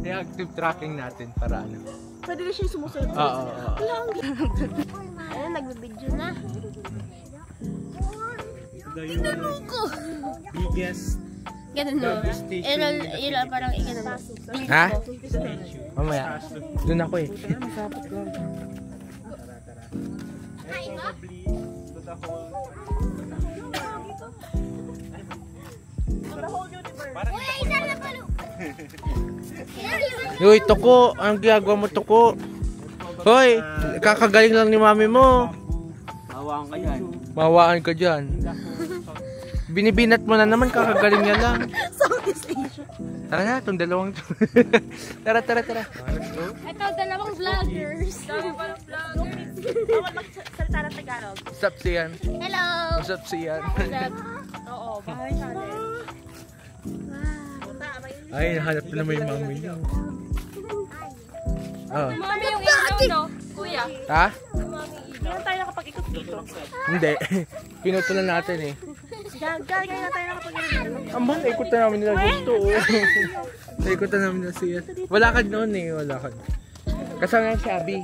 I-active tracking natin para ano. Pwede na siya sumusunod. Oo. Ayun, nagbibideo na. Tignan mo ko! Biggest Ganun mo. Ila parang ganun mo. Ha? Mamaya. Doon ako eh. Uy, Toko! Anong ginagawa mo, Toko? Hoy! Kakagaling lang ni mami mo. Mawaan ka yan. Mawaan ka dyan. Binibinat mo na naman, kakagaling niya lang. Southeast Asia. Tara na, itong dalawang to. Tara. Ito, dalawang vloggers. Dalawang vloggers. Bawal magsalita ng Tagalog. What's up, Sian? Hello! What's up, Sian? Oo, bahay challenge. Ay, nahanap na naman yung mami niyo. Mami yung ilaw, no? Kuya. Ha? Hindi na tayo nakapag-ikot dito. Hindi. Pinutulan natin eh. Gagawin na tayo nakapag-ikot. Ambang, ikot na namin nila gusto. Ikot na namin na siya. Wala ka noon eh, wala ka. Kasama si Abby.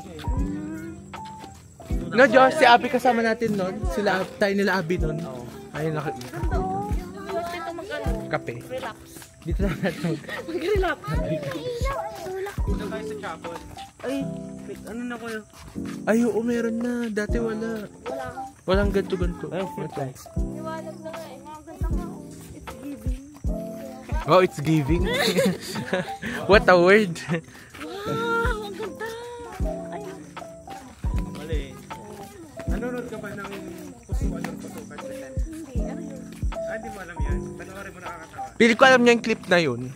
No, Josh, si Abby kasama natin noon. Sila, tayo nila Abby noon. Ayun, nakikita. Kape. Relax. Dito na natin Mag-relax. Punta tayo sa chapel. Ay, ano na ko yun? Ay, oo, meron na. Dati wala. Walang ganto-ganto. Ay, ito. Iwalag na nga eh. Mga ganda nga. It's giving. Oh, it's giving. What a word. Wow, ang ganda. Ay. Mali. Nanonood ka ba ng Pusuan ng Pusukan? Hindi, ano yun? Di mo alam yan. Panoorin mo, nakakatawa. Pili ko alam niya yung clip na yun.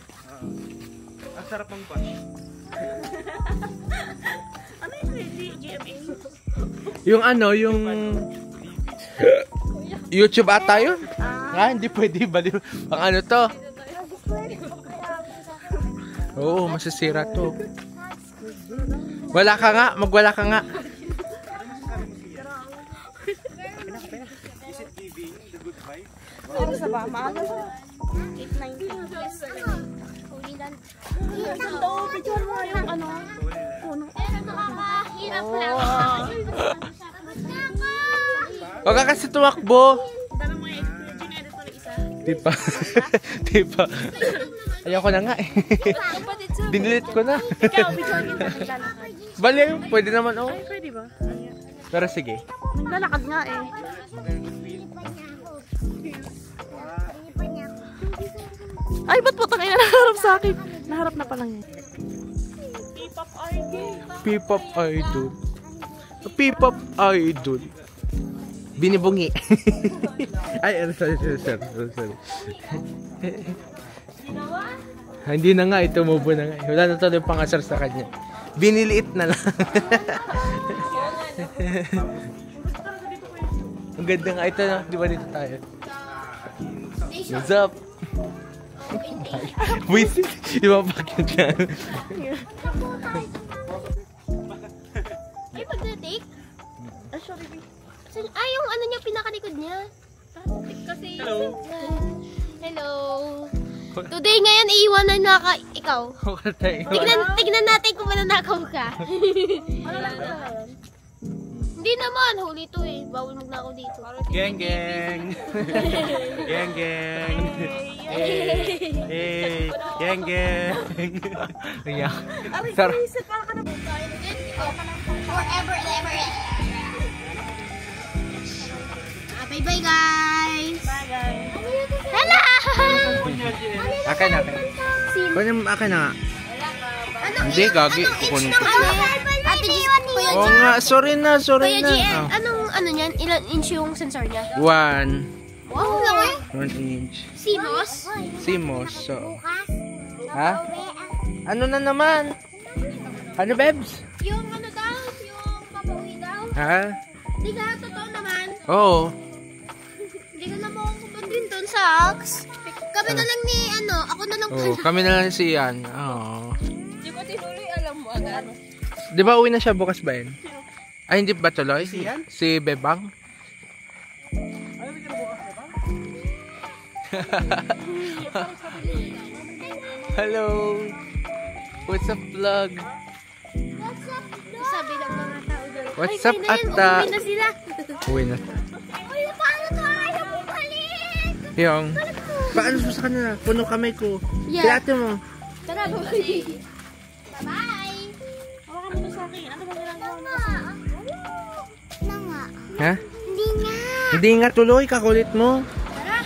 Ang sarap ng bash. Ano yun? GMA? Yung ano, yung YouTube ata yun? Hindi pwede baliw. Ang ano to? Oo, masisira to. Wala ka nga, magwala ka nga. Is it giving the good vibe? Ano sa ba? Maaga sa 8:19. Huli lang. Ito, picture mo yung ano. Puno. Nakakahirap lang. Huwag ka kasi tumakbo. Dami mo yung editor ng isa. Di pa. Ayoko na nga eh. Dinilit ko na. Ikaw, picture niyo na naglalakad. Baliw, pwede naman oh. Ay, pwede ba? Pero sige. Naglalakad nga eh. Ay, ba't po tayo naharap sa akin? Naharap na pa lang yun. P-pop idol. P-pop idol. P-pop idol. Binibungi. Ay, sorry. Hindi na nga, tumubo na nga. Wala na tuloy pangasar sa kanya. Biniliit na lang. Ang ganda nga ito na. Di ba dito tayo? What's up? Wait, di ba bakit yan? Ay, pag-take? Sorry. Ay, yung ano niya, pinakalikod niya. Kasi... Hello. Today ngayon, iiwanan na ka ikaw. Tignan natin kung mananakaw ka. Ano lang ito ngayon? Hindi naman, huli to eh. Bawal magnakaw dito. Geng. Geng. Hey. Geng. Iyak. Forever and ever. Bye-bye guys. Bye guys. Hello! Akin. Akin na. Hindi, gagi. Kukunin ko. Ate G, Kuya G. Oo nga, sorry na. Kuya G, anong ano niyan? Ilan inch yung sensor niya? 1. Wow, laki. 1 inch. CMOS? So. Ha? Ano na naman? Ano, Bebs? Yung ano daw? Yung papauwi daw? Ha? Hindi ka, totoo naman. Oo. Hindi ka na makakabandin doon sa Axe. Kami na lang ni, ako na lang Oo, kami na lang si Ian. Oo. Di ba tinuloy, alam mo agad? Di ba uwi na siya bukas ba yun? Ay, hindi ba tuloy? Si Bebang? Hello. What's up, vlog? Sabi ng mga tao dyan. What's Ay, up, kayo na yan. ata? Uuwi na sila. Uwi na. Uy, paano to? Ayaw mo balik. Yung, paano mo sa kanila? Puno kamay ko. Yeah. Pilate mo. Tara, bye-bye. Bye-bye. Hawakan mo to sa akin. Ano ba ginagawa mo? Na nga. Ha? Hindi nga. Hindi nga tuloy, kakulit mo. Tara.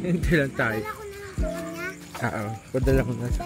Hindi lang tayo. Wala ko na lang sa kanya. Oo, padala ko na sa